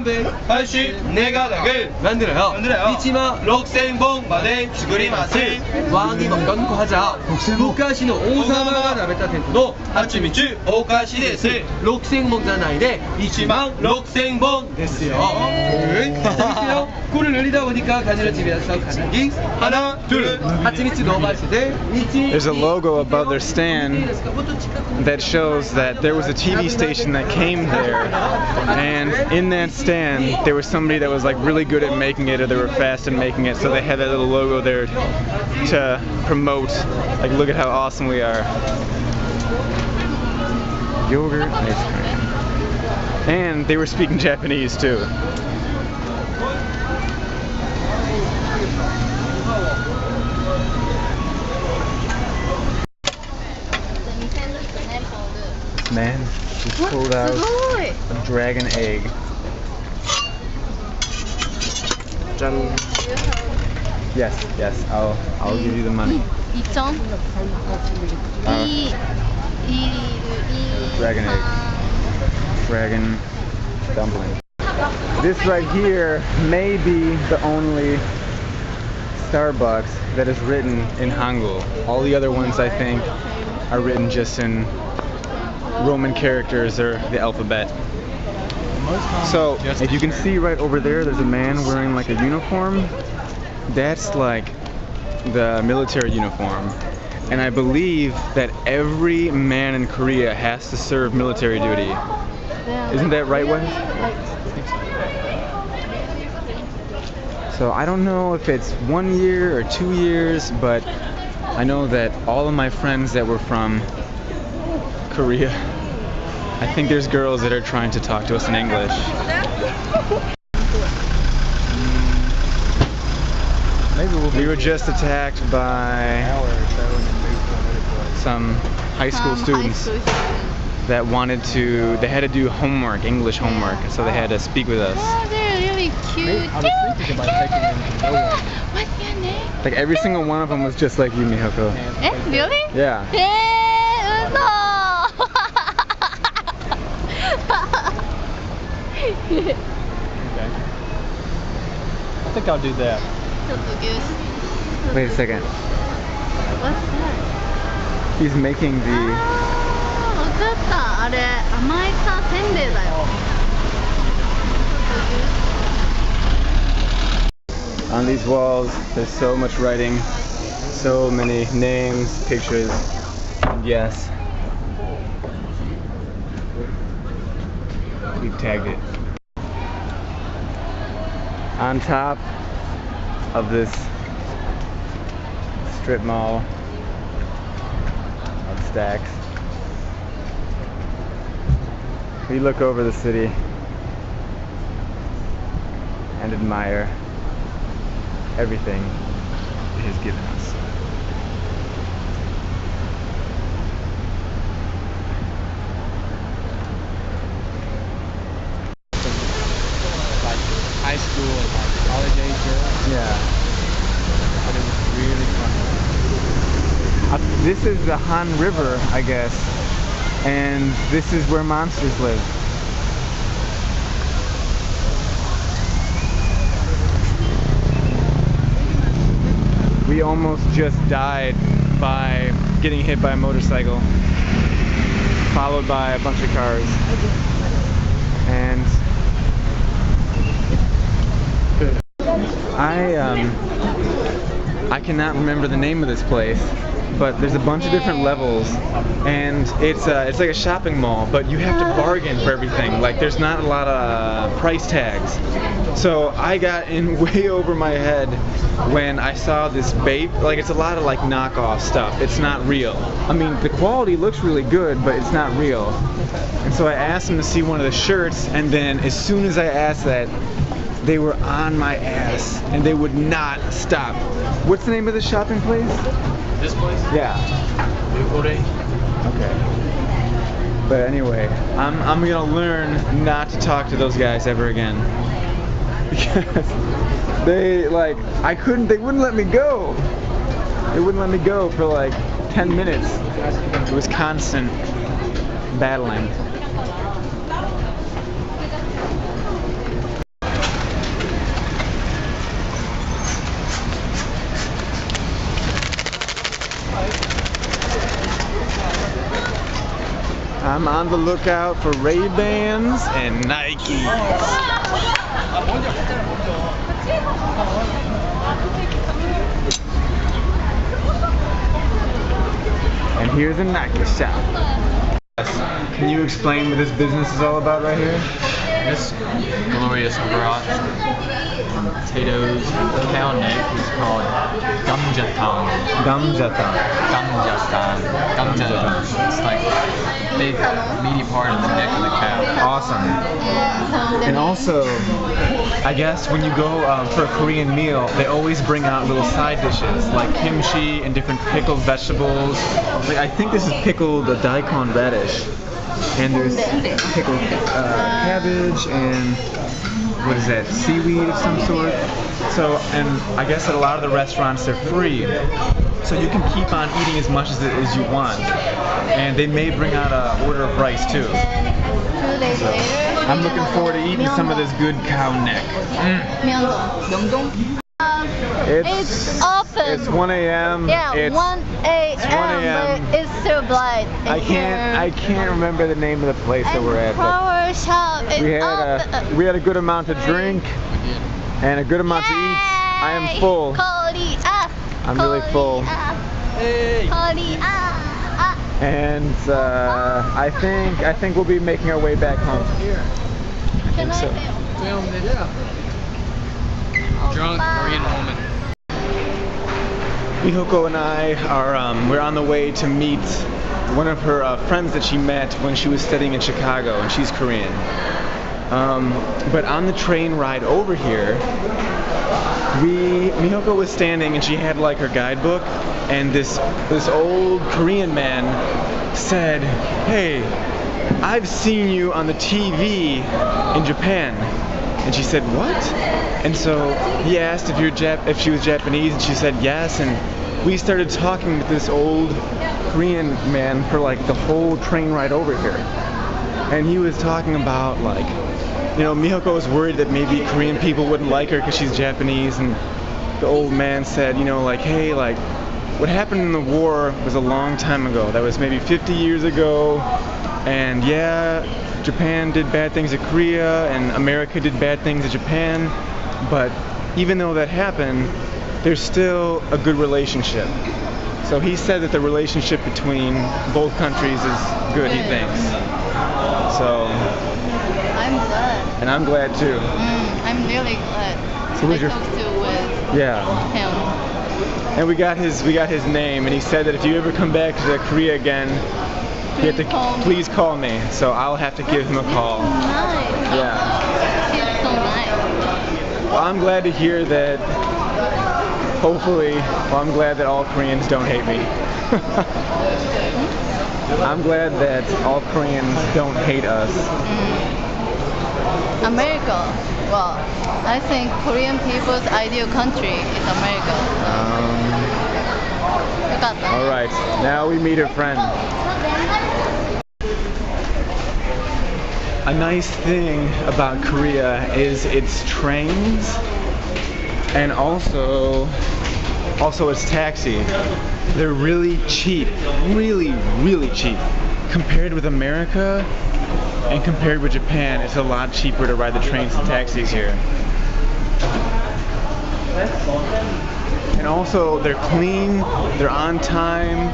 384가닥을 만들어요. 16,000本まで作ります。왕이 먹던 과자. 昔の王様が食べたテントの蜂蜜お菓子です。6000번じゃないで16,000本ですよ。 재밌어요? 꿀을 늘리다 보니까 가지를 집에서 가자기 하나, 둘. 하치미츠 넣어봤을 때 There's a logo above their stand that shows that there was a TV station that came there, and in that stand there was somebody that was like really good at making it, or they were fast in making it, so they had that little logo there to promote, like, look at how awesome we are. Yogurt ice cream. And they were speaking Japanese too. Man just pulled out a dragon egg. Yes, I'll give you the money. Dragon egg. Dragon dumpling. This right here may be the only Starbucks that is written in Hangul. All the other ones, I think, are written just in Roman characters or the alphabet. So, if you can see right over there, there's a man wearing like a uniform. That's like the military uniform. And I believe that every man in Korea has to serve military duty. Isn't that right, Wes? So I don't know if it's 1 year or 2 years, but I know that all of my friends that were from Korea, I think there's girls that are trying to talk to us in English. We were just attacked by some high school students that they had to do homework, English homework, so they had to speak with us. Oh, they're really cute. I was thinking about taking them to know one. What's your name? Like every single one of them was just like you, Mihoko. Eh, really? Yeah. Uno! Okay. I think I'll do that. Wait a second. What's that? He's making the... わかった。あれ、甘いさ、せんべいだよ。On these walls, there's so much writing, so many names, pictures, and yes, we've tagged it. On top of this strip mall of stacks, we look over the city and admire everything it has given us. Like high school and like college age girls. Yeah. But it was really fun. This is the Han River, I guess, and this is where monsters live. We almost just died by getting hit by a motorcycle, followed by a bunch of cars. And I cannot remember the name of this place, but there's a bunch of different levels, and it's like a shopping mall, but you have to bargain for everything. Like, there's not a lot of price tags. So I got in way over my head when I saw this bait. Like, it's a lot of like knockoff stuff. It's not real. I mean, the quality looks really good, but it's not real. And so I asked them to see one of the shirts, and then as soon as I asked that, they were on my ass, and they would not stop. What's the name of the shopping place? This place? Yeah. Okay. But anyway, I'm gonna learn not to talk to those guys ever again. Because they wouldn't let me go. They wouldn't let me go for like 10 minutes. It was constant battling. I'm on the lookout for Ray-Bans and Nikes. And here's a Nike shop. Can you explain what this business is all about right here? This glorious broth from potatoes and cow neck is called gamjatang. Gamjatang. Gamjatang. It's like a big meaty part of the neck of the cow. Awesome. And also, I guess when you go for a Korean meal, they always bring out little side dishes like kimchi and different pickled vegetables. Like I think this is pickled daikon radish. And there's pickled cabbage and what is that, seaweed of some sort. So, and I guess at a lot of the restaurants they're free, so you can keep on eating as much as you want. And they may bring out an order of rice too. 2 days later. I'm looking forward to eating some of this good cow neck. It's open. It's 1 a.m. Yeah, It's 1 a.m. but it's still blind. I can't remember the name of the place that we're at. But Flower shop is we had a good amount to drink and a good amount to eat. I am full. I'm really full. And I think we'll be making our way back home. I think so. Drunk Korean woman. Mihoko and I are we're on the way to meet one of her friends that she met when she was studying in Chicago, and she's Korean. But on the train ride over here, Mihoko was standing and she had like her guidebook, and this old Korean man said, "Hey, I've seen you on the TV in Japan." And she said, "What?" And so he asked if she was Japanese, and she said yes. And we started talking with this old Korean man for like the whole train ride over here. And he was talking about like, you know, Mihoko was worried that maybe Korean people wouldn't like her because she's Japanese. And the old man said, you know, like, hey, like, what happened in the war was a long time ago. That was maybe 50 years ago. And yeah, Japan did bad things to Korea and America did bad things to Japan, but even though that happened, there's still a good relationship. So he said that the relationship between both countries is good, he thinks. So I'm glad. And I'm glad too. I'm really glad. So I talked with him. And we got his name, and he said that if you ever come back to Korea again, you have to please call me. So I'll have to give him a call. Nice. Yeah. He's so nice. Well, I'm glad to hear that. Hopefully, I'm glad that all Koreans don't hate me. I'm glad that all Koreans don't hate us. America. Well, I think Korean people's ideal country is America. All right, now we meet her friend. A nice thing about Korea is its trains and also its taxi. They're really cheap, really cheap. Compared with America and compared with Japan, it's a lot cheaper to ride the trains and taxis here. And also they're clean, they're on time.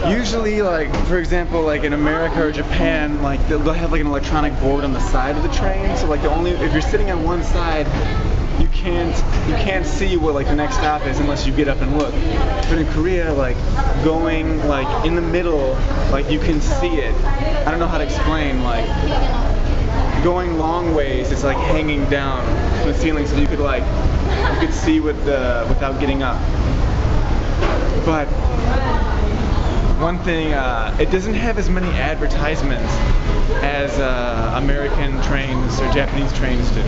Usually, like, for example, like in America or Japan, like they'll have like an electronic board on the side of the train. So like if you're sitting on one side, you can't see what like the next stop is unless you get up and look. But in Korea, like going like in the middle, like you can see it. I don't know how to explain, like going long ways, it's like hanging down from the ceiling, so you could see without getting up. But one thing, it doesn't have as many advertisements as American trains or Japanese trains do.